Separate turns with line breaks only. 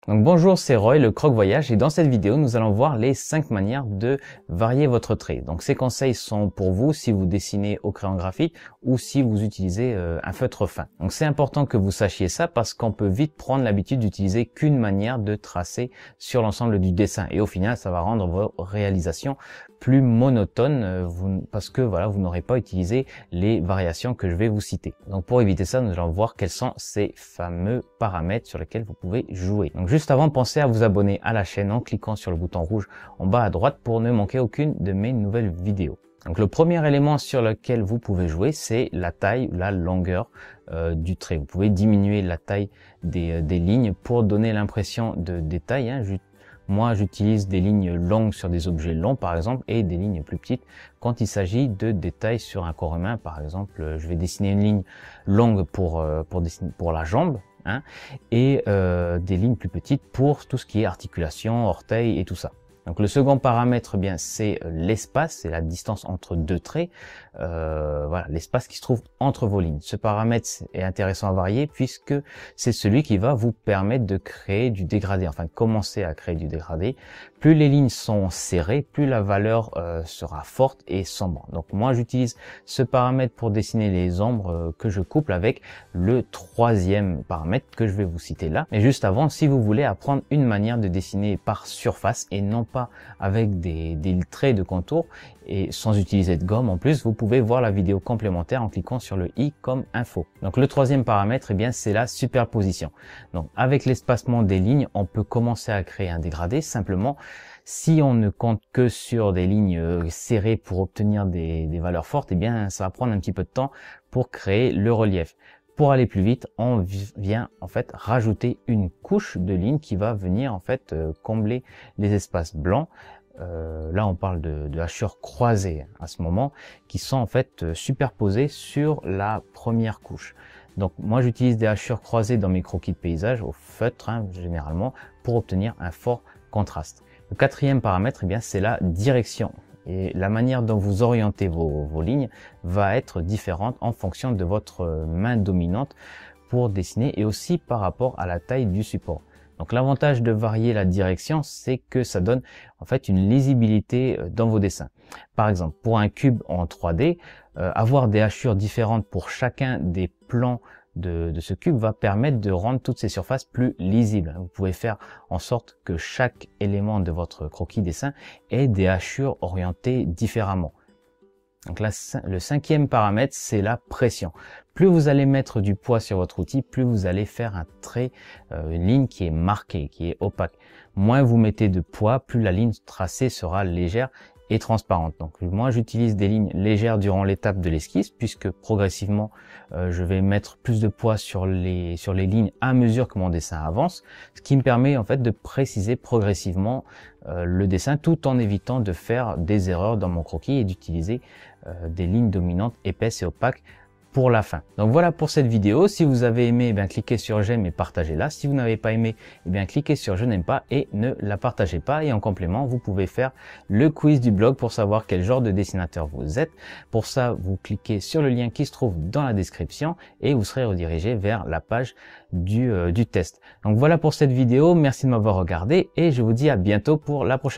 Donc bonjour, c'est Roy, le Croque Voyage, et dans cette vidéo, nous allons voir les 5 manières de varier votre trait. Donc ces conseils sont pour vous si vous dessinez au crayon graphique ou si vous utilisez un feutre fin. Donc c'est important que vous sachiez ça parce qu'on peut vite prendre l'habitude d'utiliser qu'une manière de tracer sur l'ensemble du dessin. Et au final, ça va rendre vos réalisations plus monotones parce que voilà, vous n'aurez pas utilisé les variations que je vais vous citer. Donc pour éviter ça, nous allons voir quels sont ces fameux paramètres sur lesquels vous pouvez jouer. Donc juste avant, pensez à vous abonner à la chaîne en cliquant sur le bouton rouge en bas à droite pour ne manquer aucune de mes nouvelles vidéos. Donc le premier élément sur lequel vous pouvez jouer, c'est la taille ou la longueur du trait. Vous pouvez diminuer la taille des lignes pour donner l'impression de détail. Moi, j'utilise des lignes longues sur des objets longs, par exemple, et des lignes plus petites quand il s'agit de détails sur un corps humain. Par exemple, je vais dessiner une ligne longue pour la jambe, et des lignes plus petites pour tout ce qui est articulation, orteils et tout ça. Donc le second paramètre, c'est l'espace, c'est la distance entre deux traits, voilà, l'espace qui se trouve entre vos lignes. Ce paramètre est intéressant à varier puisque c'est celui qui va vous permettre de créer du dégradé, enfin de commencer à créer du dégradé. Plus les lignes sont serrées, plus la valeur sera forte et sombre. Donc moi j'utilise ce paramètre pour dessiner les ombres que je couple avec le troisième paramètre que je vais vous citer là. Et juste avant, si vous voulez apprendre une manière de dessiner par surface et non pas avec des traits de contour et sans utiliser de gomme en plus, vous pouvez voir la vidéo complémentaire en cliquant sur le i comme info. Donc le troisième paramètre, c'est la superposition. Donc avec l'espacement des lignes, on peut commencer à créer un dégradé simplement. Si on ne compte que sur des lignes serrées pour obtenir des valeurs fortes, ça va prendre un petit peu de temps pour créer le relief. Pour aller plus vite, on vient en fait rajouter une couche de lignes qui va venir en fait combler les espaces blancs. Là, on parle de hachures croisées à ce moment, qui sont en fait superposées sur la première couche. Donc moi, j'utilise des hachures croisées dans mes croquis de paysage au feutre généralement pour obtenir un fort contraste. Le quatrième paramètre, c'est la direction. Et la manière dont vous orientez vos lignes va être différente en fonction de votre main dominante pour dessiner et aussi par rapport à la taille du support. Donc l'avantage de varier la direction, c'est que ça donne en fait une lisibilité dans vos dessins. Par exemple, pour un cube en 3D, avoir des hachures différentes pour chacun des plans de ce cube va permettre de rendre toutes ces surfaces plus lisibles. Vous pouvez faire en sorte que chaque élément de votre croquis dessin ait des hachures orientées différemment. Donc là, le cinquième paramètre, c'est la pression. Plus vous allez mettre du poids sur votre outil, plus vous allez faire un trait, une ligne qui est marquée, qui est opaque. Moins vous mettez de poids, plus la ligne tracée sera légère et transparente. Donc moi j'utilise des lignes légères durant l'étape de l'esquisse puisque progressivement je vais mettre plus de poids sur les lignes à mesure que mon dessin avance, ce qui me permet en fait de préciser progressivement le dessin tout en évitant de faire des erreurs dans mon croquis et d'utiliser des lignes dominantes épaisses et opaques pour la fin. Donc voilà pour cette vidéo. Si vous avez aimé, cliquez sur j'aime et partagez-la. Si vous n'avez pas aimé, cliquez sur je n'aime pas et ne la partagez pas. Et en complément, vous pouvez faire le quiz du blog pour savoir quel genre de dessinateur vous êtes. Pour ça, vous cliquez sur le lien qui se trouve dans la description et vous serez redirigé vers la page du test. Donc voilà pour cette vidéo. Merci de m'avoir regardé et je vous dis à bientôt pour la prochaine.